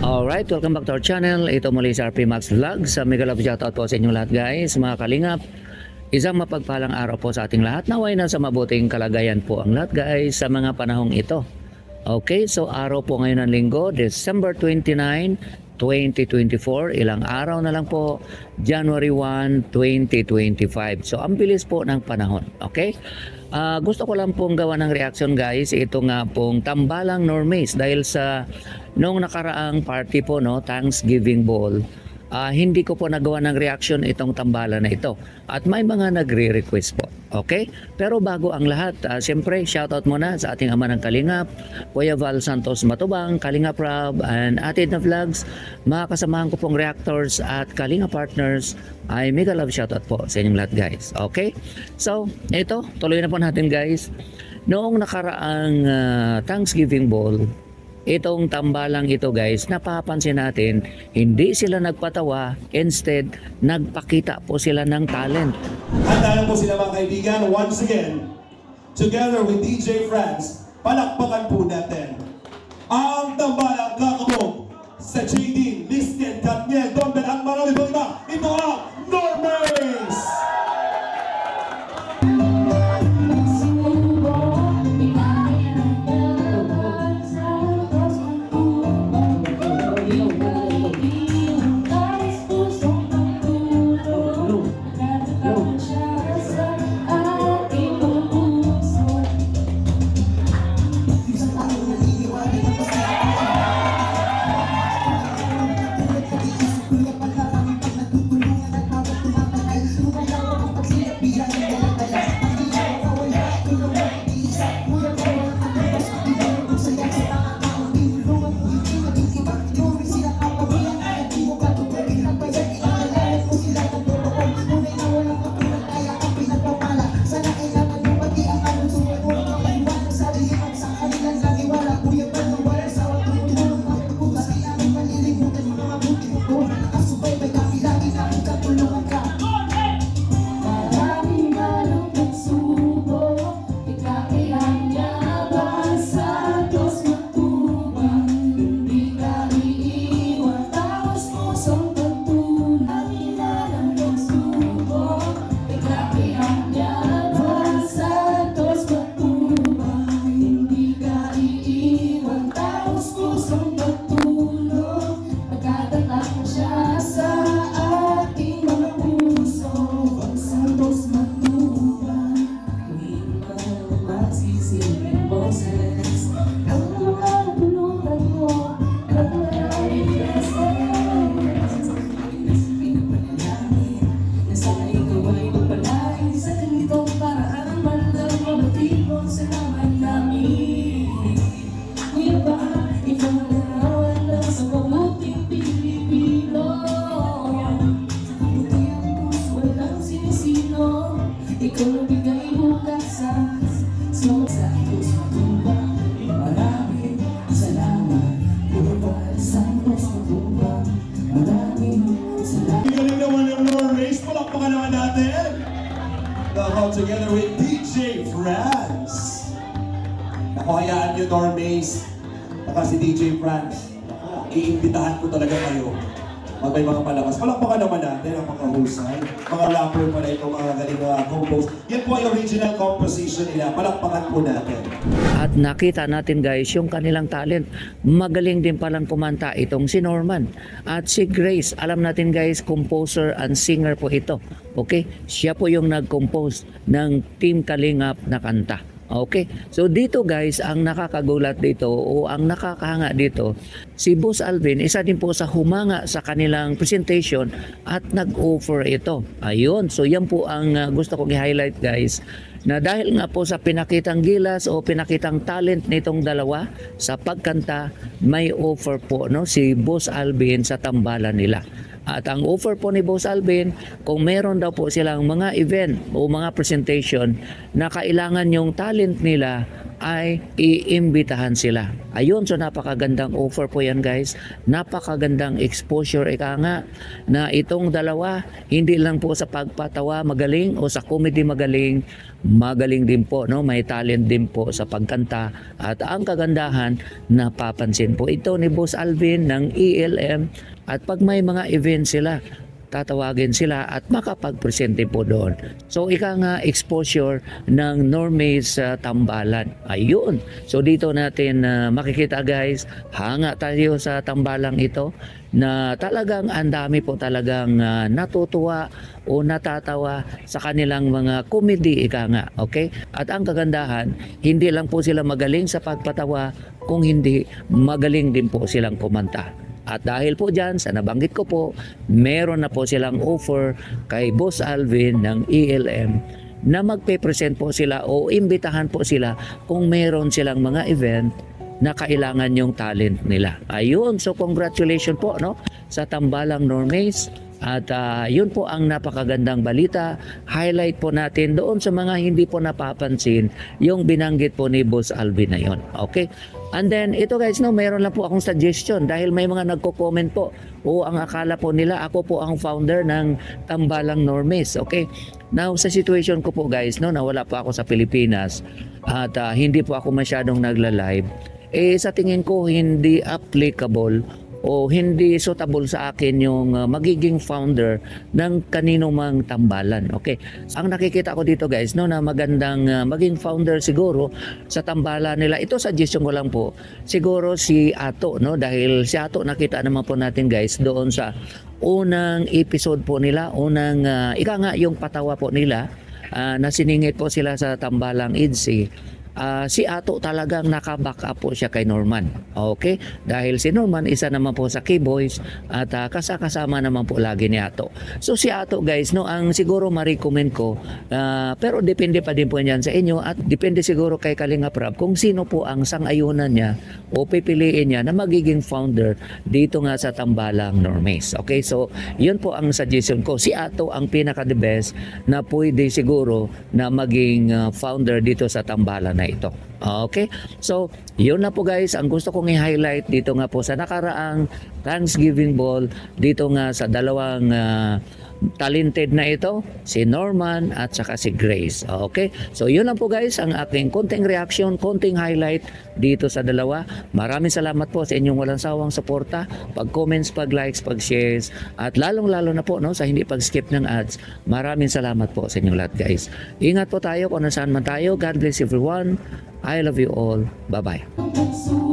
Alright, welcome back to our channel. Ito muli sa RP Max Vlog. Sa mega love shoutout po sa inyo lahat guys, mga kalingap. Isang mapagpalang araw po sa ating lahat. Naway na sa mabuting kalagayan po ang lahat guys sa mga panahong ito. Okay, so araw po ngayon ng linggo, December 29, 2024. Ilang araw na lang po, January 1, 2025. So ang bilis po ng panahon. Okay? Gusto ko lang pong gawa ng reaction guys. Ito nga pong tambalang normies dahil sa nung nakaraang party po, no, Thanksgiving Ball. Hindi ko po nagawa ng reaction itong tambalan na ito. At may mga nagre-request po. Okay? Pero bago ang lahat, siyempre shoutout muna sa ating ama ng Kalingap, Kuya Val Santos Matubang, Kalingap Rob, and Atid na Vlogs. Mga kasamahan ko pong reactors at Kalingap partners, ay mega love shoutout po sa inyong lahat guys. Okay? So, ito, tuloy na po natin guys. Noong nakaraang Thanksgiving Ball, itong tambalang ito guys, napapansin natin, hindi sila nagpatawa, instead, nagpakita po sila ng talent. Handa na po sila mga kaibigan. Once again, together with DJ Franz, palakpakan po natin ang tambalang kakabog sa JD, Listed, Katniel, Dombel, ang marami po iba. Ito ang Normies! Together with DJ Franz. Naku, hayaan nyo Normies. Baka si DJ Franz. Iimbitahan ko talaga kayo. May mga palakas. Palakpakan naman natin ang mga husay. Mga rapper pala ito, mga galing compose. Yan po ay original composition nila. Palakpakan po natin. At nakita natin guys yung kanilang talent. Magaling din palang kumanta itong si Norman. At si Grace, alam natin guys, composer and singer po ito. Okay? Siya po yung nag-compose ng Team Kalingap na kanta. Okay, so dito guys, ang nakakagulat dito o ang nakakahanga dito, si Boss Alvin, isa din po sa humanga sa kanilang presentation at nag-offer ito. Ayun, so yan po ang gusto kong i-highlight guys, na dahil nga po sa pinakitang gilas o pinakitang talent nitong dalawa sa pagkanta, may offer po no, si Boss Alvin sa tambalan nila. At ang offer po ni Boss Alvin, kung meron daw po silang mga event o mga presentation na kailangan yung talent nila ay iimbitahan sila. Ayun, so napakagandang offer po yan guys. Napakagandang exposure ika nga na itong dalawa, hindi lang po sa pagpatawa magaling o sa comedy magaling, magaling din po, no? May talent din po sa pagkanta. At ang kagandahan, napapansin po ito ni Boss Alvin ng ELM. At pag may mga event sila, tatawagin sila at makapag-presente po doon. So ika nga exposure ng Normies sa Tambalan. Ayun. So dito natin makikita guys, hanga tayo sa tambalang ito na talagang ang dami po talagang natutuwa o natatawa sa kanilang mga comedy ika nga. Okay? At ang kagandahan, hindi lang po sila magaling sa pagpatawa, kung hindi magaling din po silang kumanta. At dahil po dyan, sa nabanggit ko po, meron na po silang offer kay Boss Alvin ng ELM na magpe-present po sila o imbitahan po sila kung meron silang mga event na kailangan yung talent nila. Ayun, so congratulations po, no, sa Tambalang Normies. At yun po ang napakagandang balita. Highlight po natin doon sa mga hindi po napapansin yung binanggit po ni Boss Alvin na yun. Okay? And then ito guys, no, mayroon lang po akong suggestion dahil may mga nagko-comment po o ang akala po nila ako po ang founder ng Tambalang Normies. Okay? Now sa situation ko po guys, no, nawala po ako sa Pilipinas at hindi po ako masyadong nagla-live. Sa tingin ko hindi applicable o hindi suitable sa akin yung magiging founder ng kanino mang tambalan. Okay. Ang nakikita ko dito guys, no, na magandang maging founder siguro sa tambalan nila. Ito suggestion ko lang po. Siguro si Ato, no, dahil si Ato nakita naman po natin guys doon sa unang episode po nila, unang ika nga yung patawa po nila na siningit po sila sa Tambalang IDSI. Si Ato talagang naka-back up po siya kay Norman. Okay? Dahil si Norman isa naman po sa K-Boys at kasama naman po lagi ni Ato. So si Ato guys, no, ang siguro ma-recommend ko, pero depende pa din po yan sa inyo at depende siguro kay Kalinga Prab kung sino po ang sang-ayunan niya o pipiliin niya na magiging founder dito nga sa Tambalang Normies. Okay? So yun po ang suggestion ko. Si Ato ang pinaka-the best na pwede siguro na maging founder dito sa Tambalan na ito. Okay? So, yun na po guys, ang gusto kong i-highlight dito nga po sa nakaraang Thanksgiving Ball, dito nga sa dalawang talented na ito, si Norman at saka si Grace. Okay? So, yun lang po guys, ang aking konting reaction, konting highlight dito sa dalawa. Maraming salamat po sa inyong walang sawang suporta, pag-comments, pag-likes, pag-shares, at lalong-lalo na po, no, sa hindi pag-skip ng ads. Maraming salamat po sa inyong lahat guys. Ingat po tayo kung nasaan man tayo. God bless everyone. I love you all. Bye-bye.